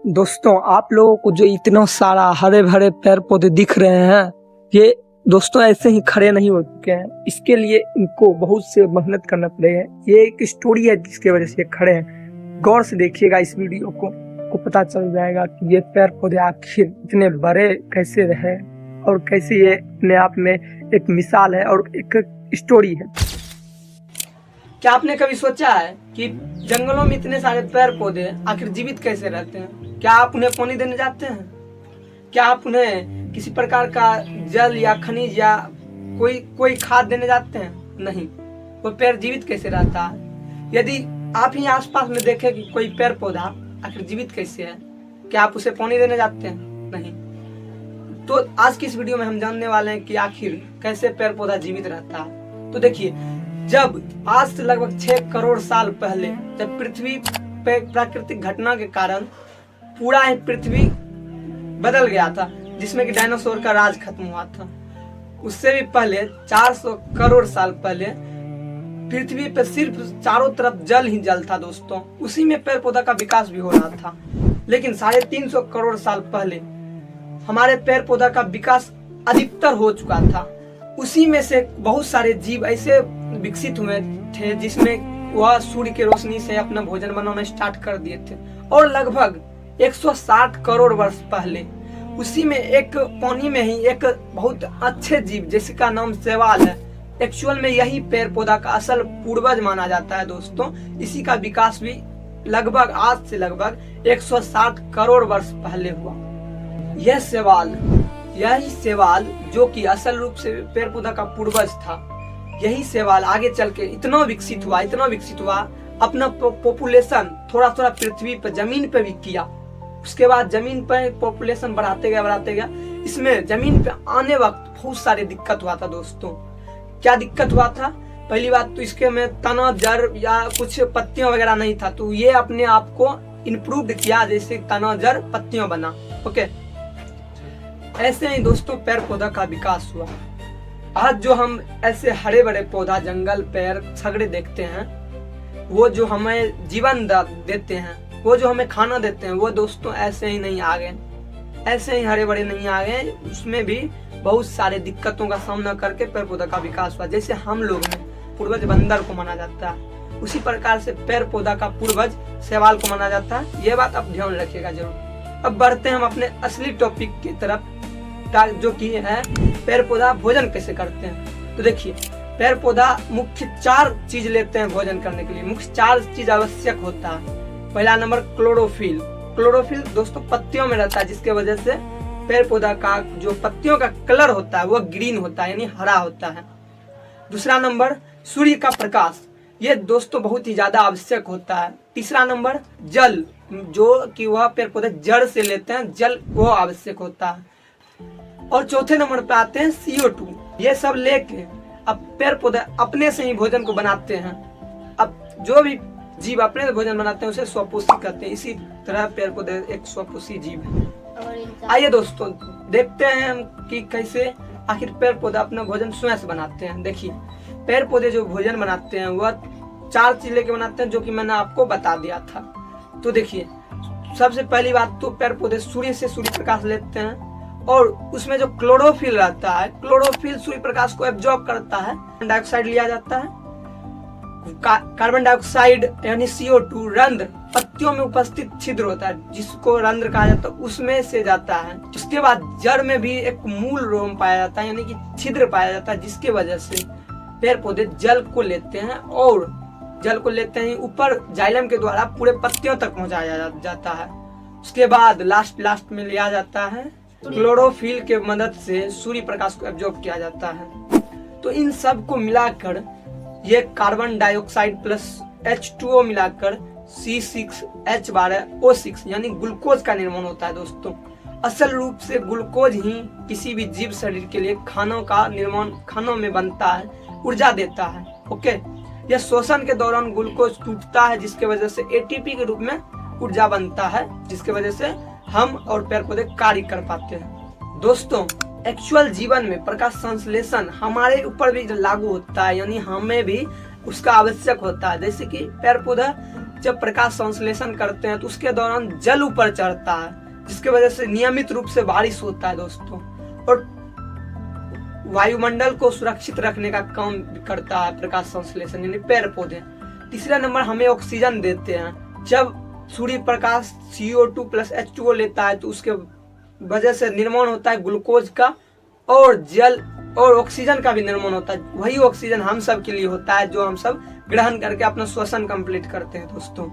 दोस्तों, आप लोगों को जो इतना सारा हरे भरे पेड़ पौधे दिख रहे हैं, ये दोस्तों ऐसे ही खड़े नहीं हो चुके हैं। इसके लिए इनको बहुत से मेहनत करना पड़ेगा। ये एक स्टोरी है जिसके वजह से ये खड़े हैं। गौर से देखिएगा इस वीडियो को पता चल जाएगा कि ये पेड़ पौधे आखिर इतने बड़े कैसे रहे और कैसे ये अपने आप में एक मिसाल है और एक स्टोरी है। क्या आपने कभी सोचा है कि जंगलों में इतने सारे पेड़ पौधे आखिर जीवित कैसे रहते हैं? क्या आप उन्हें पानी देने जाते हैं? क्या आप उन्हें किसी प्रकार का जल या खनिज या कोई खाद देने जाते हैं? नहीं। वो पेड़ जीवित कैसे रहता है? यदि आप ही आसपास में देखें कि कोई पेड़ पौधा आखिर जीवित कैसे है, क्या आप उसे पानी देने जाते हैं? नहीं। तो आज की इस वीडियो में हम जानने वाले हैं कि आखिर कैसे पेड़ पौधा जीवित रहता है। तो देखिए, जब आज से लगभग 6 करोड़ साल पहले जब पृथ्वी पे प्राकृतिक घटना के कारण पूरा पृथ्वी बदल गया था, जिसमें कि डायनासोर का राज खत्म हुआ था, उससे भी पहले 400 करोड़ साल पहले पृथ्वी पे सिर्फ चारों तरफ जल ही जल था दोस्तों। उसी में पेड़ पौधा का विकास भी हो रहा था। लेकिन 350 करोड़ साल पहले हमारे पेड़ पौधा का विकास अधिकतर हो चुका था। उसी में से बहुत सारे जीव ऐसे विकसित हुए थे जिसमें वह सूर्य की रोशनी से अपना भोजन बनाना स्टार्ट कर दिए थे। और लगभग 160 करोड़ वर्ष पहले उसी में एक पानी में ही एक बहुत अच्छे जीव जिसका नाम शैवाल है, एक्चुअल में यही पेड़ पौधा का असल पूर्वज माना जाता है दोस्तों। इसी का विकास भी लगभग आज से लगभग 160 करोड़ वर्ष पहले हुआ। यही शैवाल जो कि असल रूप से पेड़ पौधा का पूर्वज था, यही शैवाल आगे चल के इतना विकसित हुआ, अपना पॉपुलेशन थोड़ा पृथ्वी पर जमीन पे भी किया। उसके बाद जमीन पर पॉपुलेशन बढ़ाते गया। इसमें जमीन पे आने वक्त बहुत सारे दिक्कत हुआ था दोस्तों। क्या दिक्कत हुआ था? पहली बात तो इसके में तना जड़ या कुछ पत्तियां वगैरह नहीं था, तो ये अपने आप को इम्प्रूव किया, जैसे तना जड़ पत्तियां बना। ओके, ऐसे ही दोस्तों पेड़ पौधा का विकास हुआ। आज जो हम ऐसे हरे भरे पौधा, जंगल, पेड़ सगड़े देखते हैं, वो जो हमें जीवन देते हैं, वो जो हमें खाना देते हैं, वो दोस्तों ऐसे ही नहीं आ गए, ऐसे ही हरे भरे नहीं आ गए। उसमें भी बहुत सारे दिक्कतों का सामना करके पेड़ पौधा का विकास हुआ। जैसे हम लोग में पूर्वज बंदर को माना जाता है, उसी प्रकार से पेड़ पौधा का पूर्वज शैवाल को माना जाता है। ये बात आप ध्यान रखिएगा जरूर। अब बढ़ते हैं हम अपने असली टॉपिक की तरफ, जो कि है पेड़ पौधा भोजन कैसे करते हैं। तो देखिए, पेड़ पौधा मुख्य 4 चीज लेते हैं भोजन करने के लिए। मुख्य 4 चीज आवश्यक होता है। पहला नंबर क्लोरोफिल दोस्तों पत्तियों में रहता है, जिसके वजह से पेड़ पौधा का जो पत्तियों का कलर होता है वो ग्रीन होता है, यानी हरा होता है। दूसरा नंबर सूर्य का प्रकाश, ये दोस्तों बहुत ही ज्यादा आवश्यक होता है। तीसरा नंबर जल, जो कि वह पेड़ पौधे जड़ से लेते हैं, जल वो आवश्यक होता है। और चौथे नंबर पे आते हैं CO2। ये सब लेके अब पेड़ पौधे अपने से ही भोजन को बनाते हैं। अब जो भी जीव अपने से भोजन बनाते हैं उसे स्वपोषी कहते हैं। इसी तरह पेड़ पौधे एक स्वपोषी जीव है। आइए दोस्तों देखते हैं हम कि कैसे आखिर पेड़ पौधे अपना भोजन स्वयं से बनाते हैं। देखिए, पेड़ पौधे जो भोजन बनाते हैं वह 4 चीज लेके बनाते हैं, जो कि मैंने आपको बता दिया था। तो देखिए, सबसे पहली बात तो पेड़ पौधे सूर्य से सूर्य प्रकाश लेते हैं, और उसमें जो क्लोरोफिल रहता है, क्लोरोफिल सूर्य प्रकाश को एब्जॉर्ब करता है। डाइऑक्साइड लिया जाता है, कार्बन डाइऑक्साइड यानी CO2 रंध्र, पत्तियों में उपस्थित छिद्र होता है जिसको रंध्र कहा जाता है, उसमें से जाता है। उसके बाद जड़ में भी एक मूल रोम पाया जाता है, यानी कि छिद्र पाया जाता है, जिसके वजह से पेड़ पौधे जल को लेते हैं, और जल को लेते हैं ऊपर जाइलम के द्वारा पूरे पत्तियों तक पहुंचाया जाता है। उसके बाद लास्ट में लिया जाता है, क्लोरोफिल के मदद से सूर्य प्रकाश को एब्जॉर्ब किया जाता है। तो इन सब को मिलाकर ये कार्बन डाइऑक्साइड प्लस H2O मिलाकर C6H12O6 यानी ग्लूकोज का निर्माण होता है दोस्तों। असल रूप से ग्लूकोज ही किसी भी जीव शरीर के लिए खानों में बनता है, ऊर्जा देता है। ओके, यह शोषण के दौरान ग्लूकोज टूटता है, जिसके वजह से ATP के रूप में ऊर्जा बनता है, जिसके वजह से हम और पेड़ पौधे कार्य कर पाते हैं। दोस्तों, एक्चुअल जीवन में प्रकाश संश्लेषण हमारे ऊपर भी लागू होता है, यानी हमें भी उसका आवश्यक होता है। जैसे कि पेड़ पौधा जब प्रकाश संश्लेषण करते हैं तो उसके दौरान जल ऊपर चढ़ता है, जिसके वजह से नियमित रूप से बारिश होता है दोस्तों, और वायुमंडल को सुरक्षित रखने का काम करता है प्रकाश संश्लेषण यानी पेड़ पौधे। तीसरा नंबर हमें ऑक्सीजन देते हैं। जब Surya Prakash CO2 plus H2O लेता है तो उसके वजह से निर्माण होता है ग्लूकोज का, और जल और ऑक्सीजन का भी निर्माण होता है। वही ऑक्सीजन हम सब के लिए होता है जो हम सब ग्रहण करके अपना श्वसन कंप्लीट करते हैं दोस्तों।